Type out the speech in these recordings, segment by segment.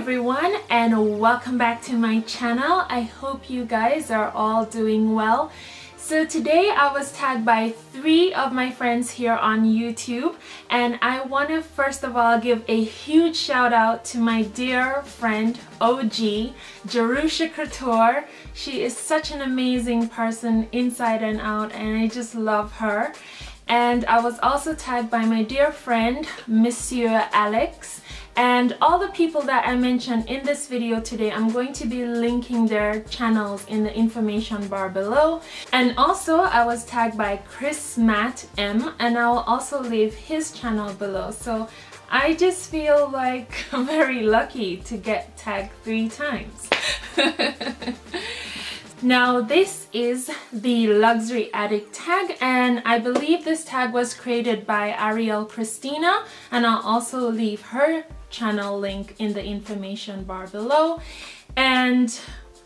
everyone, and welcome back to my channel. I hope you guys are all doing well. So today I was tagged by 3 of my friends here on YouTube, and I want to first of all give a huge shout out to my dear friend OG, Jerusha Couture. She is such an amazing person inside and out, and I just love her. And I was also tagged by my dear friend Monsieur Alex, and all the people that I mentioned in this video today, I'm going to be linking their channels in the information bar below. And also I was tagged by Chris Matt M, and I will also leave his channel below. So I just feel like I'm very lucky to get tagged 3 times. Now this is the Luxury Addict tag, and I believe this tag was created by Ariel Christina, and I'll also leave her channel link in the information bar below. And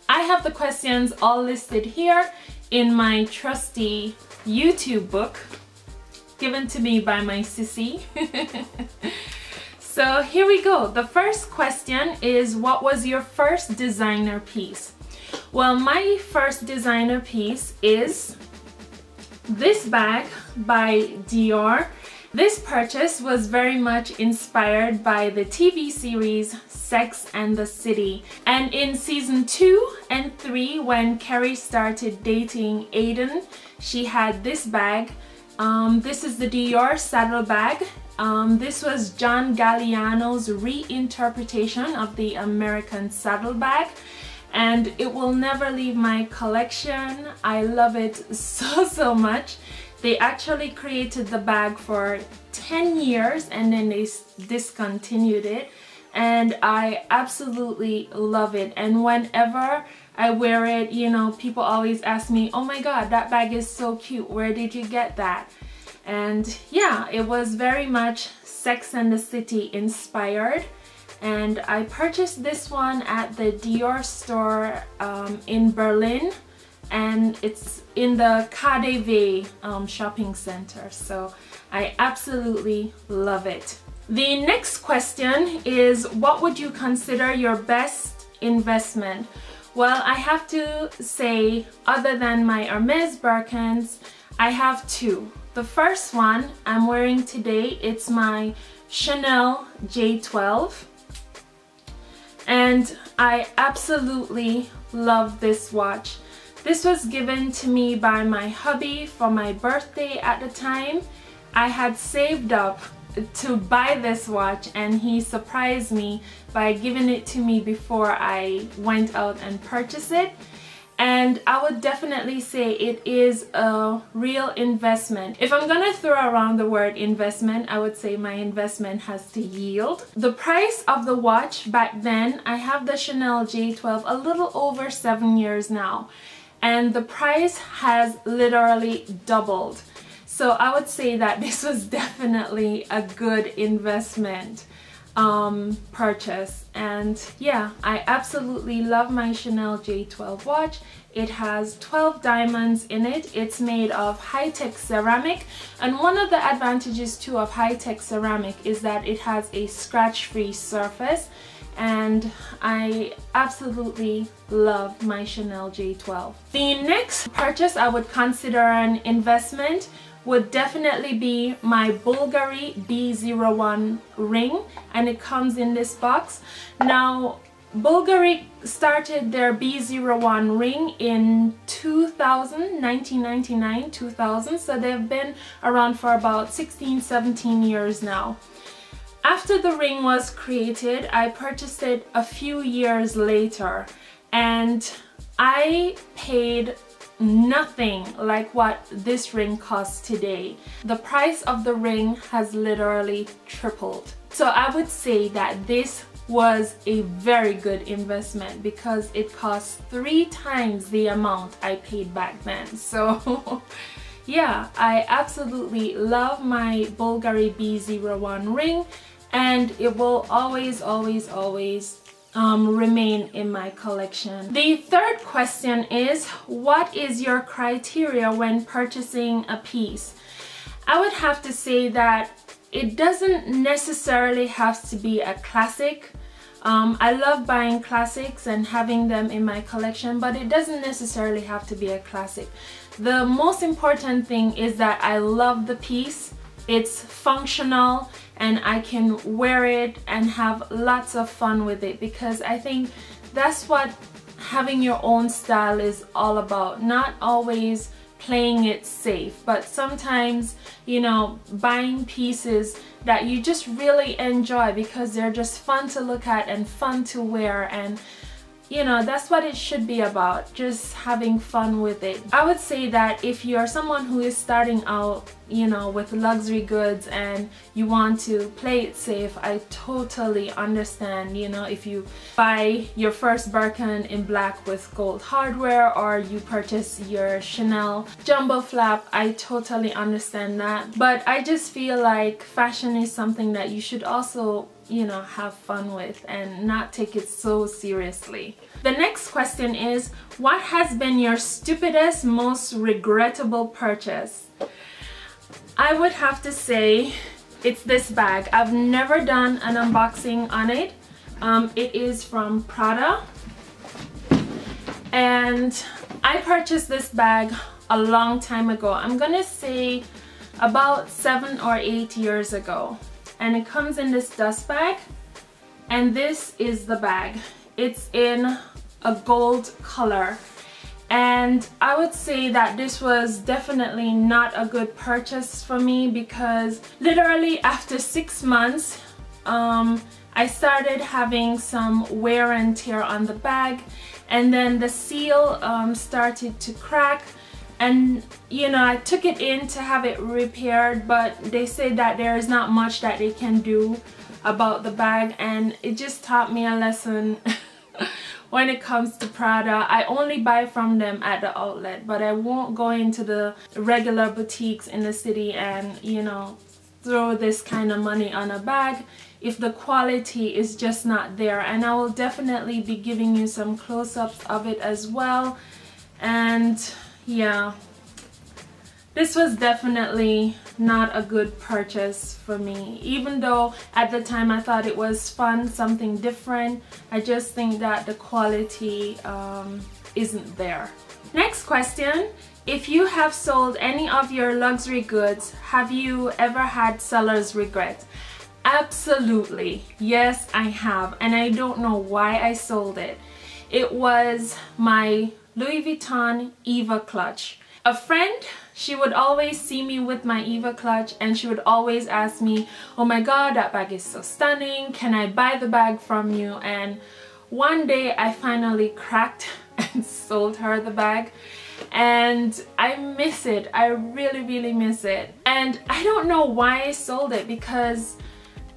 I have the questions all listed here in my trusty YouTube book given to me by my sissy. So here we go. The first question is, what was your first designer piece? Well, my first designer piece is this bag by Dior. This purchase was very much inspired by the TV series Sex and the City. And in season 2 and 3, when Carrie started dating Aiden, she had this bag. This is the Dior saddle bag. This was John Galliano's reinterpretation of the American saddle bag, and it will never leave my collection. I love it so much. They actually created the bag for 10 years and then they discontinued it, and I absolutely love it. And whenever I wear it, you know, people always ask me, oh my god, that bag is so cute, where did you get that? And yeah, it was very much Sex and the City inspired. And I purchased this one at the Dior store in Berlin, and it's in the KaDeWe shopping center. So I absolutely love it. The next question is, what would you consider your best investment? Well, I have to say, other than my Hermes Birkins, I have 2. The first one I'm wearing today, it's my Chanel J12. And I absolutely love this watch. This was given to me by my hubby for my birthday at the time. I had saved up to buy this watch, and he surprised me by giving it to me before I went out and purchased it. And I would definitely say it is a real investment. If I'm gonna throw around the word investment, I would say my investment has to yield. The price of the watch back then, I have the Chanel J12 a little over 7 years now, and the price has literally doubled. So I would say that this was definitely a good investment purchase. And yeah, I absolutely love my Chanel J12 watch. It has 12 diamonds in it. It's made of high-tech ceramic, and one of the advantages too of high-tech ceramic is that it has a scratch-free surface, and I absolutely love my Chanel J12. The next purchase I would consider an investment would definitely be my Bulgari B01 ring, and it comes in this box. Now, Bulgari started their B01 ring in 1999, 2000, so they've been around for about 16-17 years now. After the ring was created, I purchased it a few years later, and I paid nothing like what this ring costs today. The price of the ring has literally tripled. So I would say that this was a very good investment because it cost 3 times the amount I paid back then. So yeah, I absolutely love my Bulgari B01 ring, and it will always remain in my collection. The third question is, what is your criteria when purchasing a piece? I would have to say that it doesn't necessarily have to be a classic. I love buying classics and having them in my collection, but it doesn't necessarily have to be a classic. The most important thing is that I love the piece. It's functional and I can wear it and have lots of fun with it, because I think that's what having your own style is all about. Not always playing it safe, but sometimes, you know, buying pieces that you just really enjoy because they're just fun to look at and fun to wear, and you know, that's what it should be about, just having fun with it. I would say that if you're someone who is starting out, you know, with luxury goods and you want to play it safe, I totally understand. You know, if you buy your first Birkin in black with gold hardware, or you purchase your Chanel jumbo flap, I totally understand that. But I just feel like fashion is something that you should also, you know, have fun with and not take it so seriously. The next question is, what has been your stupidest, most regrettable purchase? I would have to say it's this bag. I've never done an unboxing on it. It is from Prada, and I purchased this bag a long time ago. I'm gonna say about 7 or 8 years ago. And it comes in this dust bag, and this is the bag. It's in a gold color, and I would say that this was definitely not a good purchase for me, because literally after 6 months I started having some wear and tear on the bag, and then the seal started to crack. And you know, I took it in to have it repaired, but they said that there is not much that they can do about the bag, and it just taught me a lesson when it comes to Prada. I only buy from them at the outlet, but I won't go into the regular boutiques in the city and, you know, throw this kind of money on a bag if the quality is just not there. And I will definitely be giving you some close-ups of it as well. And yeah, this was definitely not a good purchase for me. Even though at the time I thought it was fun, something different, I just think that the quality isn't there. Next question. If you have sold any of your luxury goods, have you ever had seller's regret? Absolutely. Yes, I have. And I don't know why I sold it. It was my Louis Vuitton Eva clutch. A friend, she would always see me with my Eva clutch, and she would always ask me, oh my god, that bag is so stunning, can I buy the bag from you? And one day I finally cracked and sold her the bag, and I miss it. I really miss it. And I don't know why I sold it, because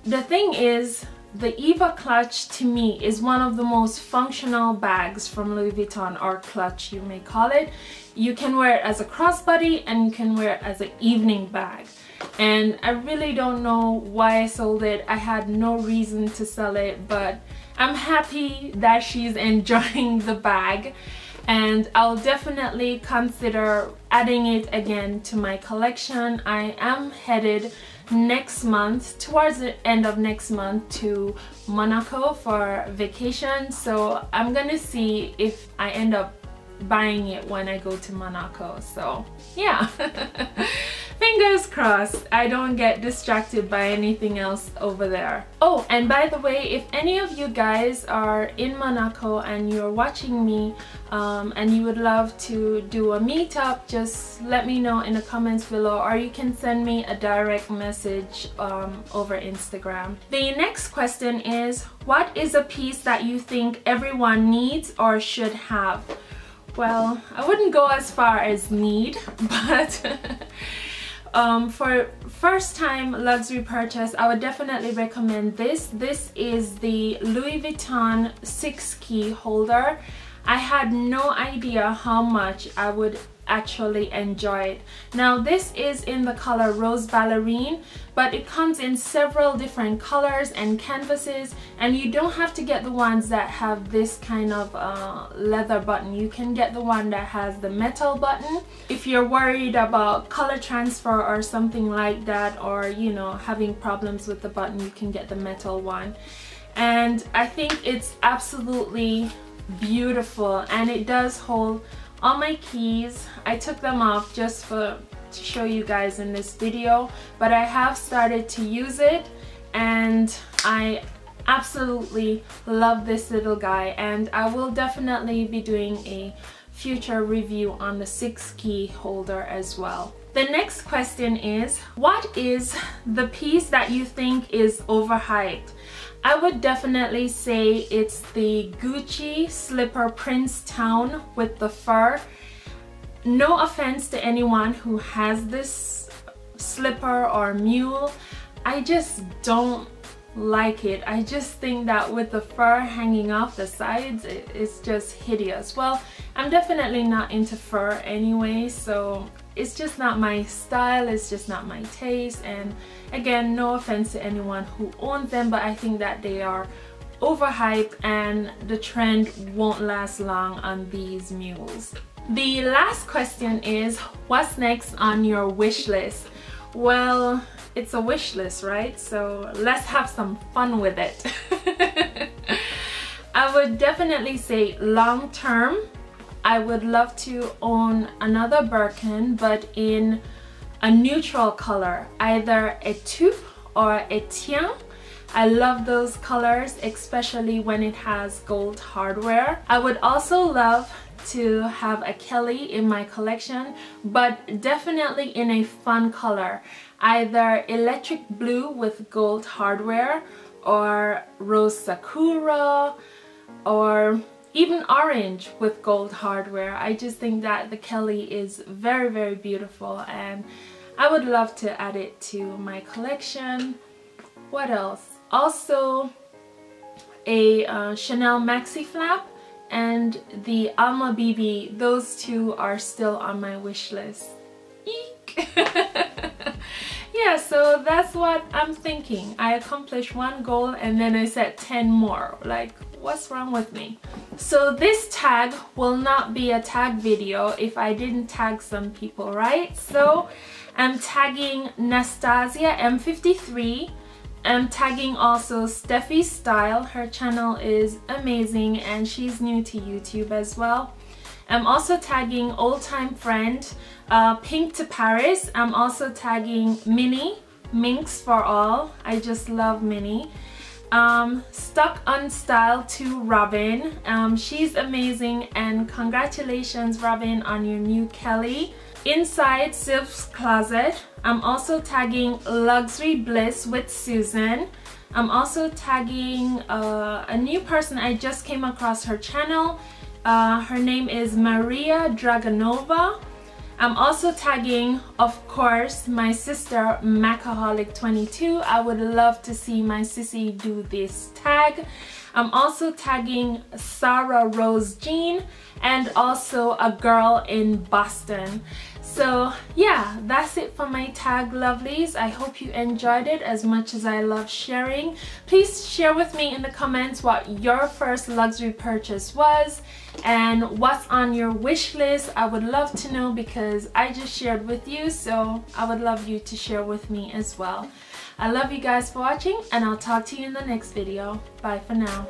the thing is, the Eva clutch to me is one of the most functional bags from Louis Vuitton, or clutch you may call it. You can wear it as a crossbody and you can wear it as an evening bag. And I really don't know why I sold it. I had no reason to sell it, but I'm happy that she's enjoying the bag, and I'll definitely consider adding it again to my collection. I am headed next month, towards the end of next month, to Monaco for vacation, so I'm gonna see if I end up buying it when I go to Monaco. So yeah. Fingers crossed I don't get distracted by anything else over there. Oh, and by the way, if any of you guys are in Monaco and you're watching me and you would love to do a meetup, just let me know in the comments below, or you can send me a direct message over Instagram. The next question is, what is a piece that you think everyone needs or should have? Well, I wouldn't go as far as need, but for first time luxury purchase, I would definitely recommend this. This is the Louis Vuitton 6-key holder. I had no idea how much I would actually enjoy it. Now this is in the color Rose Ballerine, but it comes in several different colors and canvases, and you don't have to get the ones that have this kind of leather button. You can get the one that has the metal button. If you're worried about color transfer or something like that, or you know, having problems with the button, you can get the metal one. and I think it's absolutely beautiful, and it does hold all my keys. I took them off just to show you guys in this video, but I have started to use it and I absolutely love this little guy, and I will definitely be doing a future review on the 6 key holder as well. The next question is, what is the piece that you think is overhyped? I would definitely say it's the Gucci slipper Princetown with the fur. No offense to anyone who has this slipper or mule, I just don't like it. I just think that with the fur hanging off the sides, it's just hideous. Well, I'm definitely not into fur anyway, so it's just not my style, it's just not my taste. And again, no offense to anyone who owns them, but I think that they are overhyped and the trend won't last long on these mules. The last question is, what's next on your wish list? Well, it's a wish list, right? So let's have some fun with it. I would definitely say long term, I would love to own another Birkin, but in a neutral color, either a taupe or a tien. I love those colors, especially when it has gold hardware. I would also love to have a Kelly in my collection, but definitely in a fun color, either electric blue with gold hardware, or rose sakura, or even orange with gold hardware. I just think that the Kelly is very, very beautiful, and I would love to add it to my collection. What else? Also a Chanel maxi flap and the Alma BB. Those two are still on my wish list. Eek! Yeah, so that's what I'm thinking. I accomplished one goal and then I set 10 more. Like, what's wrong with me? So this tag will not be a tag video if I didn't tag some people, right? So I'm tagging Nastasia M53. I'm tagging also Steffi Style. Her channel is amazing and she's new to YouTube as well. I'm also tagging Old Time Friend, Pink to Paris. I'm also tagging Minnie, Minx for All. I just love Minnie. Stuck on Style to Robin. She's amazing, and congratulations Robin on your new Kelly. Inside Sylph's Closet, I'm also tagging Luxury Bliss with Susan. I'm also tagging a new person. I just came across her channel. Her name is Maria Dragonova. I'm also tagging, of course, my sister Macaholic22. I would love to see my sissy do this tag. I'm also tagging Sarah Rose Jean and also a girl in Boston. So yeah, that's it for my tag lovelies. I hope you enjoyed it as much as I love sharing. Please share with me in the comments what your first luxury purchase was and what's on your wish list. I would love to know because I just shared with you, so I would love you to share with me as well. I love you guys for watching, and I'll talk to you in the next video. Bye for now.